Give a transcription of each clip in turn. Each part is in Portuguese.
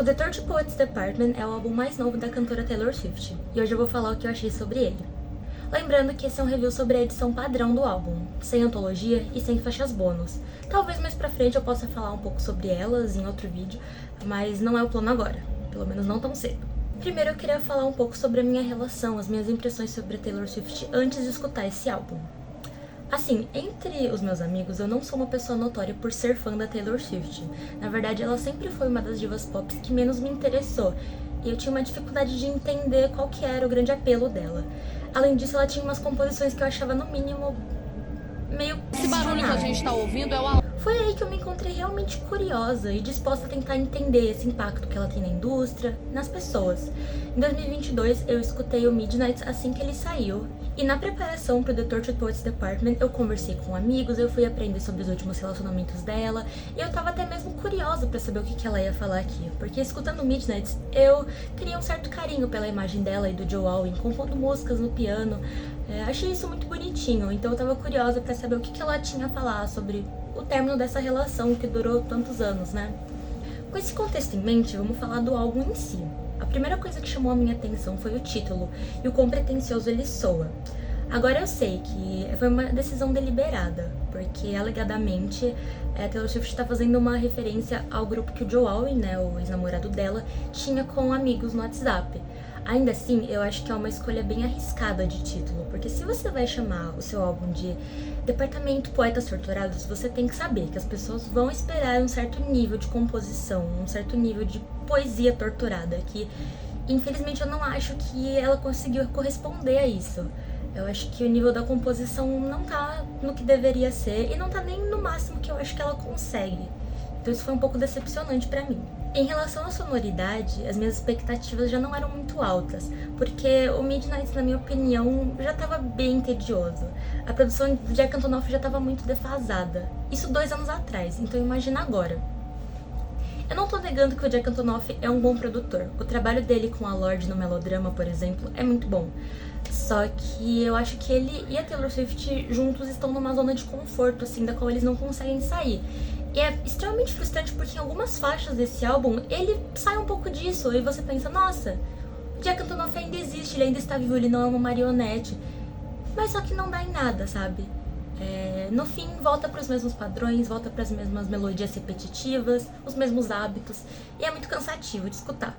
O The Tortured Poets Department é o álbum mais novo da cantora Taylor Swift, e hoje eu vou falar o que eu achei sobre ele. Lembrando que esse é um review sobre a edição padrão do álbum, sem antologia e sem faixas bônus. Talvez mais pra frente eu possa falar um pouco sobre elas em outro vídeo, mas não é o plano agora, pelo menos não tão cedo. Primeiro eu queria falar um pouco sobre a minha relação, as minhas impressões sobre a Taylor Swift antes de escutar esse álbum. Assim, entre os meus amigos, eu não sou uma pessoa notória por ser fã da Taylor Swift. Na verdade, ela sempre foi uma das divas pop que menos me interessou, e eu tinha uma dificuldade de entender qual que era o grande apelo dela. Além disso, ela tinha umas composições que eu achava, no mínimo, meio Esse barulho que a gente tá ouvindo é o Foi aí que eu me encontrei realmente curiosa e disposta a tentar entender esse impacto que ela tem na indústria, nas pessoas. Em 2022, eu escutei o Midnight assim que ele saiu, e na preparação para o The Tortured Poets Department, eu conversei com amigos, eu fui aprender sobre os últimos relacionamentos dela, e eu tava até mesmo curiosa para saber o que ela ia falar aqui, porque escutando Midnight, eu teria um certo carinho pela imagem dela e do Joe Alwyn, compondo músicas no piano. Achei isso muito bonitinho, então eu tava curiosa para saber o que ela tinha a falar sobre o término dessa relação que durou tantos anos, né? Com esse contexto em mente, vamos falar do álbum em si. A primeira coisa que chamou a minha atenção foi o título e o quão pretensioso ele soa. Agora eu sei que foi uma decisão deliberada, porque alegadamente a Taylor Swift está fazendo uma referência ao grupo que o Joe Alwyn, né, o ex-namorado dela, tinha com amigos no WhatsApp. Ainda assim, eu acho que é uma escolha bem arriscada de título, porque se você vai chamar o seu álbum de Departamento Poetas Torturados, você tem que saber que as pessoas vão esperar um certo nível de composição, um certo nível de poesia torturada, que infelizmente eu não acho que ela conseguiu corresponder a isso. Eu acho que o nível da composição não tá no que deveria ser e não tá nem no máximo que eu acho que ela consegue. Então isso foi um pouco decepcionante pra mim. Em relação à sonoridade, as minhas expectativas já não eram muito altas, porque o Midnight, na minha opinião, já estava bem tedioso. A produção do Jack Antonoff já estava muito defasada. Isso 2 anos atrás, então imagina agora. Eu não tô negando que o Jack Antonoff é um bom produtor. O trabalho dele com a Lorde no Melodrama, por exemplo, é muito bom. Só que eu acho que ele e a Taylor Swift juntos estão numa zona de conforto, assim, da qual eles não conseguem sair. E é extremamente frustrante porque em algumas faixas desse álbum ele sai um pouco disso e você pensa, nossa, o Jack Antonoff ainda existe, ele ainda está vivo, ele não é uma marionete. Mas só que não dá em nada, sabe? No fim, volta para os mesmos padrões, volta para as mesmas melodias repetitivas, os mesmos hábitos, e é muito cansativo de escutar.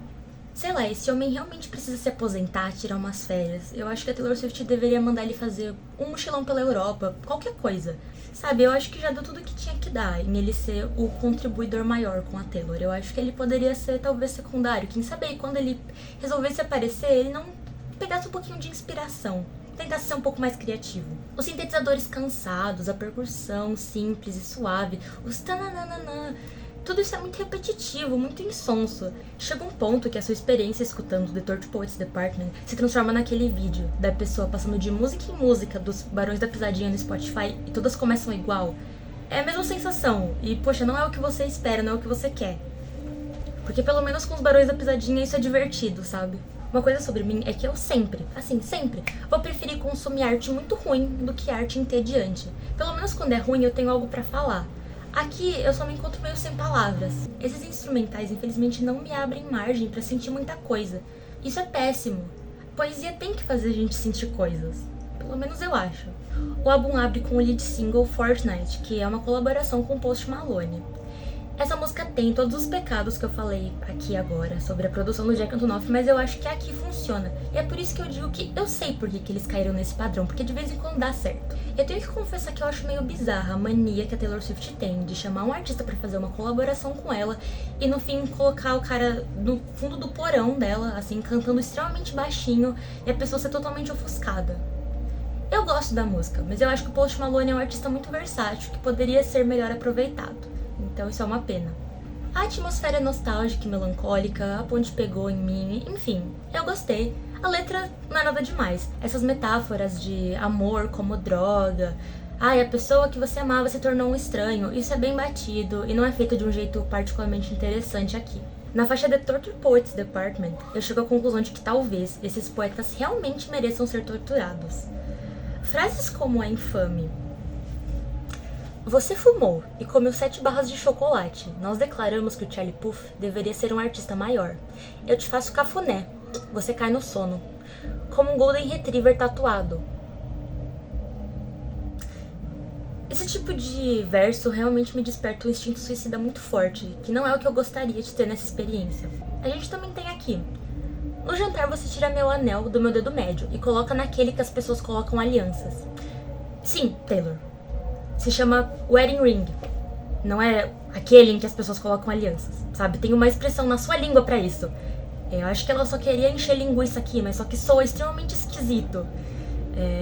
Sei lá, esse homem realmente precisa se aposentar, tirar umas férias. Eu acho que a Taylor Swift deveria mandar ele fazer um mochilão pela Europa, qualquer coisa. Sabe, eu acho que já deu tudo que tinha que dar em ele ser o contribuidor maior com a Taylor. Eu acho que ele poderia ser talvez secundário, quem sabe quando ele resolvesse aparecer, ele não pegasse um pouquinho de inspiração, tentasse ser um pouco mais criativo. Os sintetizadores cansados, a percussão simples e suave, os tananana, tudo isso é muito repetitivo, muito insonso. Chega um ponto que a sua experiência escutando The Tortured Poets Department se transforma naquele vídeo da pessoa passando de música em música dos Barões da Pisadinha no Spotify e todas começam igual. É a mesma sensação e, poxa, não é o que você espera, não é o que você quer. Porque pelo menos com os Barões da Pisadinha isso é divertido, sabe? Uma coisa sobre mim é que eu sempre, vou preferir consumir arte muito ruim do que arte entediante. Pelo menos quando é ruim eu tenho algo pra falar. Aqui eu só me encontro meio sem palavras. Esses instrumentais infelizmente não me abrem margem pra sentir muita coisa. Isso é péssimo. Poesia tem que fazer a gente sentir coisas. Pelo menos eu acho. O álbum abre com o lead single Fortnite, que é uma colaboração com Post Malone. Essa música tem todos os pecados que eu falei aqui agora sobre a produção do Jack Antonoff, mas eu acho que aqui funciona. E é por isso que eu digo que eu sei por que eles caíram nesse padrão, porque de vez em quando dá certo. Eu tenho que confessar que eu acho meio bizarra a mania que a Taylor Swift tem de chamar um artista pra fazer uma colaboração com ela e no fim colocar o cara no fundo do porão dela, assim, cantando extremamente baixinho e a pessoa ser totalmente ofuscada. Eu gosto da música, mas eu acho que o Post Malone é um artista muito versátil que poderia ser melhor aproveitado. Então isso é uma pena. A atmosfera é nostálgica e melancólica, a ponte pegou em mim, enfim, eu gostei. A letra não é nada demais. Essas metáforas de amor como droga, a pessoa que você amava se tornou um estranho, isso é bem batido e não é feito de um jeito particularmente interessante aqui. Na faixa The Tortured Poets Department, eu chego à conclusão de que talvez esses poetas realmente mereçam ser torturados. Frases como a infame Você fumou e comeu 7 barras de chocolate. Nós declaramos que o Charlie Puth deveria ser um artista maior. Eu te faço cafuné. Você cai no sono. Como um Golden Retriever tatuado. Esse tipo de verso realmente me desperta um instinto suicida muito forte, que não é o que eu gostaria de ter nessa experiência. A gente também tem aqui. No jantar você tira meu anel do meu dedo médio e coloca naquele que as pessoas colocam alianças. Sim, Taylor. Se chama wedding ring. Não é aquele em que as pessoas colocam alianças, sabe? Tem uma expressão na sua língua pra isso. Eu acho que ela só queria encher linguiça aqui, mas só que soa extremamente esquisito.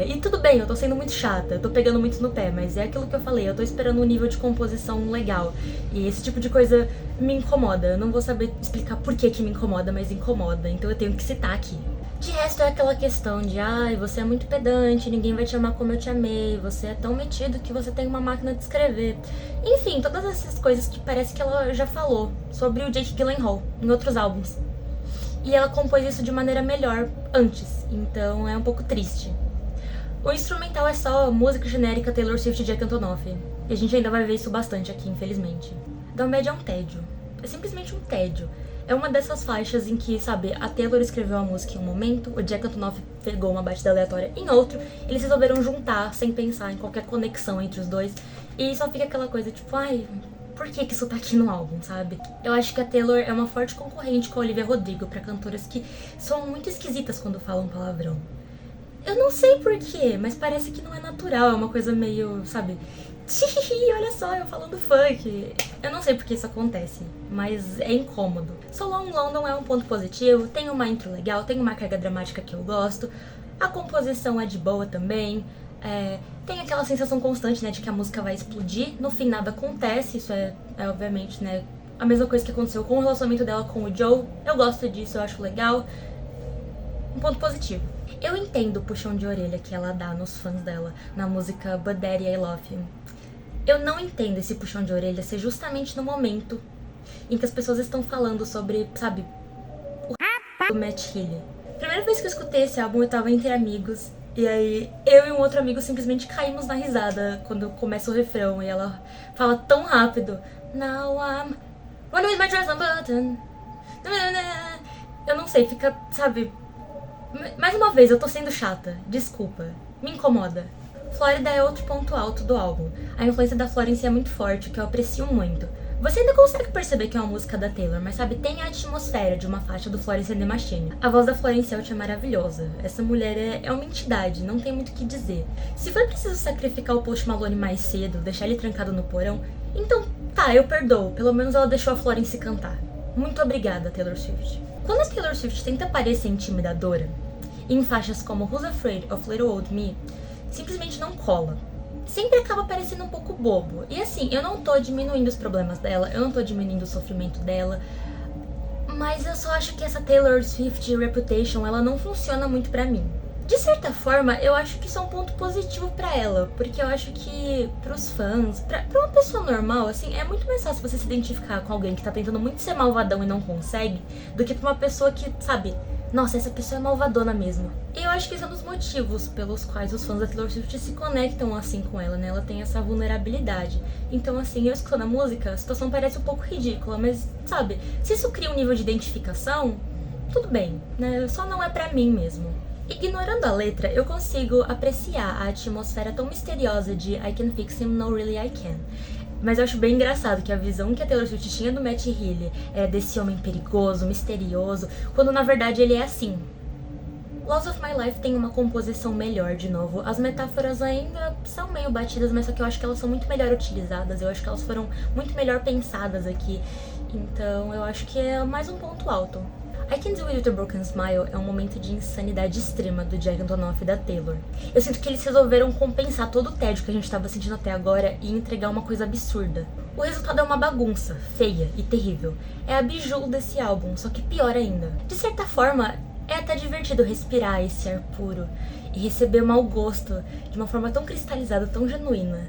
E tudo bem, eu tô sendo muito chata, eu tô pegando muito no pé, mas é aquilo que eu falei, eu tô esperando um nível de composição legal. E esse tipo de coisa me incomoda. Eu não vou saber explicar por que me incomoda, mas incomoda, então eu tenho que citar aqui. De resto é aquela questão de, ai, você é muito pedante, ninguém vai te amar como eu te amei, você é tão metido que você tem uma máquina de escrever. Enfim, todas essas coisas que parece que ela já falou sobre o Jake Gyllenhaal em outros álbuns. E ela compôs isso de maneira melhor antes, então é um pouco triste. O instrumental é só música genérica Taylor Swift e Jack Antonoff. E a gente ainda vai ver isso bastante aqui, infelizmente. Down Bad é um tédio. É simplesmente um tédio. É uma dessas faixas em que, sabe, a Taylor escreveu a música em um momento, o Jack Antonoff pegou uma batida aleatória em outro, eles resolveram juntar sem pensar em qualquer conexão entre os dois, e só fica aquela coisa tipo, ai, por que isso tá aqui no álbum, sabe? Eu acho que a Taylor é uma forte concorrente com a Olivia Rodrigo pra cantoras que são muito esquisitas quando falam palavrão. Eu não sei porquê, mas parece que não é natural, é uma coisa meio, sabe? Olha só, eu falando funk. Eu não sei porque isso acontece, mas é incômodo. So Long London é um ponto positivo, tem uma intro legal, tem uma carga dramática que eu gosto, a composição é de boa também, tem aquela sensação constante, né, de que a música vai explodir, no fim nada acontece, isso é obviamente, né, a mesma coisa que aconteceu com o relacionamento dela com o Joe, eu gosto disso, eu acho legal, um ponto positivo. Eu entendo o puxão de orelha que ela dá nos fãs dela na música But Daddy I Love Him. Eu não entendo esse puxão de orelha ser justamente no momento em que as pessoas estão falando sobre, sabe, o do Matt Healy. Primeira vez que eu escutei esse álbum, eu tava entre amigos, e aí eu e um outro amigo simplesmente caímos na risada quando começa o refrão, e ela fala tão rápido, Now I'm running with my dress unbuttoned. Eu não sei, fica, sabe... Mais uma vez, eu tô sendo chata, desculpa, me incomoda. Flórida é outro ponto alto do álbum. A influência da Florence é muito forte, o que eu aprecio muito. Você ainda consegue perceber que é uma música da Taylor, mas sabe, tem a atmosfera de uma faixa do Florence and the Machine. A voz da Florence Welch é maravilhosa. Essa mulher é uma entidade, não tem muito o que dizer. Se for preciso sacrificar o Post Malone mais cedo, deixar ele trancado no porão, então tá, eu perdoo, pelo menos ela deixou a Florence cantar. Muito obrigada, Taylor Swift. Quando a Taylor Swift tenta parecer intimidadora, em faixas como Who's Afraid of Little Old Me, simplesmente não cola. Sempre acaba parecendo um pouco bobo. E assim, eu não tô diminuindo os problemas dela, eu não tô diminuindo o sofrimento dela, mas eu só acho que essa Taylor Swift Reputation, ela não funciona muito pra mim. De certa forma, eu acho que isso é um ponto positivo pra ela, porque eu acho que pros fãs, pra uma pessoa normal, assim, é muito mais fácil você se identificar com alguém que tá tentando muito ser malvadão e não consegue, do que pra uma pessoa que, sabe, nossa, essa pessoa é malvadona mesmo. E eu acho que esse é um dos motivos pelos quais os fãs da Taylor Swift se conectam assim com ela, né? Ela tem essa vulnerabilidade. Então, assim, eu escutando a música, a situação parece um pouco ridícula, mas, sabe, se isso cria um nível de identificação, tudo bem, né? Só não é pra mim mesmo. Ignorando a letra, eu consigo apreciar a atmosfera tão misteriosa de I Can Fix Him, No Really I Can. Mas eu acho bem engraçado que a visão que a Taylor Swift tinha do Matt Healy é desse homem perigoso, misterioso, quando na verdade ele é assim. Loss of My Life tem uma composição melhor, de novo. As metáforas ainda são meio batidas, mas só que eu acho que elas são muito melhor utilizadas, eu acho que elas foram muito melhor pensadas aqui. Então eu acho que é mais um ponto alto. I Can Do It With A Broken Smile é um momento de insanidade extrema do Jack Antonoff e da Taylor. Eu sinto que eles resolveram compensar todo o tédio que a gente estava sentindo até agora e entregar uma coisa absurda. O resultado é uma bagunça, feia e terrível. É a bijou desse álbum, só que pior ainda. De certa forma, é até divertido respirar esse ar puro e receber mau gosto de uma forma tão cristalizada, tão genuína.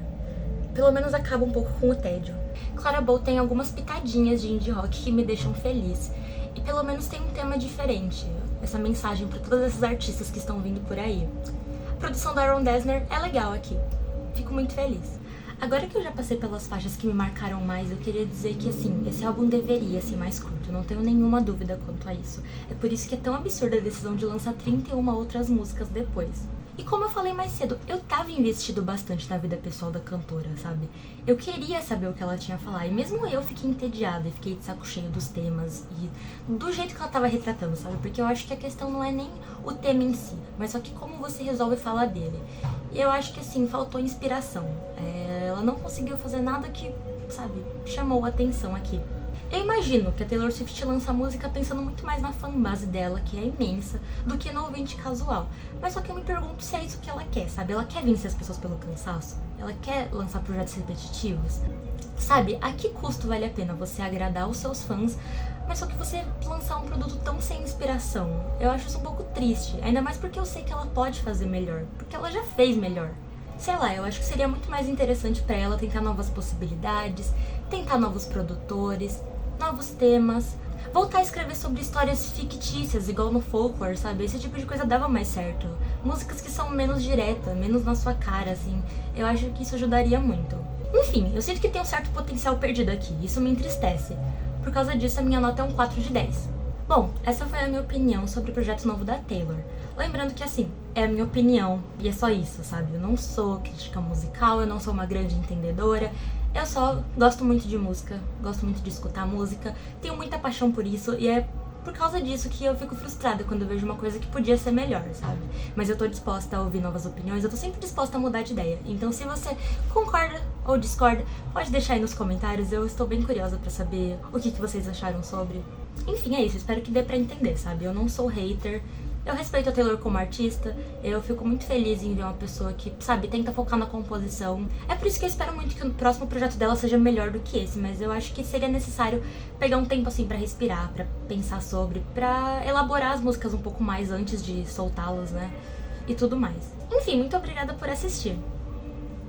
Pelo menos acaba um pouco com o tédio. Clara Bow tem algumas pitadinhas de indie rock que me deixam feliz. E pelo menos tem um tema diferente, essa mensagem para todas essas artistas que estão vindo por aí. A produção da Aaron Dessner é legal aqui, fico muito feliz. Agora que eu já passei pelas faixas que me marcaram mais, eu queria dizer que, assim, esse álbum deveria ser mais curto, não tenho nenhuma dúvida quanto a isso. É por isso que é tão absurda a decisão de lançar 31 outras músicas depois. E como eu falei mais cedo, eu tava investido bastante na vida pessoal da cantora, sabe? Eu queria saber o que ela tinha a falar, e mesmo eu fiquei entediada e fiquei de saco cheio dos temas e do jeito que ela tava retratando, sabe? Porque eu acho que a questão não é nem o tema em si, mas só que como você resolve falar dele. E eu acho que, assim, faltou inspiração. Ela não conseguiu fazer nada que, sabe, chamou a atenção aqui. Eu imagino que a Taylor Swift lança a música pensando muito mais na fanbase dela, que é imensa, do que no ouvinte casual. Mas só que eu me pergunto se é isso que ela quer, sabe? Ela quer vencer as pessoas pelo cansaço? Ela quer lançar projetos repetitivos? Sabe, a que custo vale a pena você agradar os seus fãs, mas só que você lançar um produto tão sem inspiração? Eu acho isso um pouco triste, ainda mais porque eu sei que ela pode fazer melhor, porque ela já fez melhor. Sei lá, eu acho que seria muito mais interessante pra ela tentar novas possibilidades, tentar novos produtores, novos temas, voltar a escrever sobre histórias fictícias, igual no folklore, sabe? Esse tipo de coisa dava mais certo. Músicas que são menos diretas, menos na sua cara, assim. Eu acho que isso ajudaria muito. Enfim, eu sinto que tem um certo potencial perdido aqui, isso me entristece. Por causa disso, a minha nota é um 4 de 10. Bom, essa foi a minha opinião sobre o projeto novo da Taylor. Lembrando que, assim, é a minha opinião e é só isso, sabe? Eu não sou crítica musical, eu não sou uma grande entendedora. Eu só gosto muito de música, gosto muito de escutar música, tenho muita paixão por isso e é por causa disso que eu fico frustrada quando eu vejo uma coisa que podia ser melhor, sabe? Mas eu tô disposta a ouvir novas opiniões, eu tô sempre disposta a mudar de ideia. Então se você concorda ou discorda, pode deixar aí nos comentários, eu estou bem curiosa pra saber o que vocês acharam sobre. Enfim, é isso, espero que dê pra entender, sabe? Eu não sou hater. Eu respeito a Taylor como artista, eu fico muito feliz em ver uma pessoa que, sabe, tenta focar na composição. É por isso que eu espero muito que o próximo projeto dela seja melhor do que esse, mas eu acho que seria necessário pegar um tempo, assim, pra respirar, pra pensar sobre, pra elaborar as músicas um pouco mais antes de soltá-las, né, e tudo mais. Enfim, muito obrigada por assistir.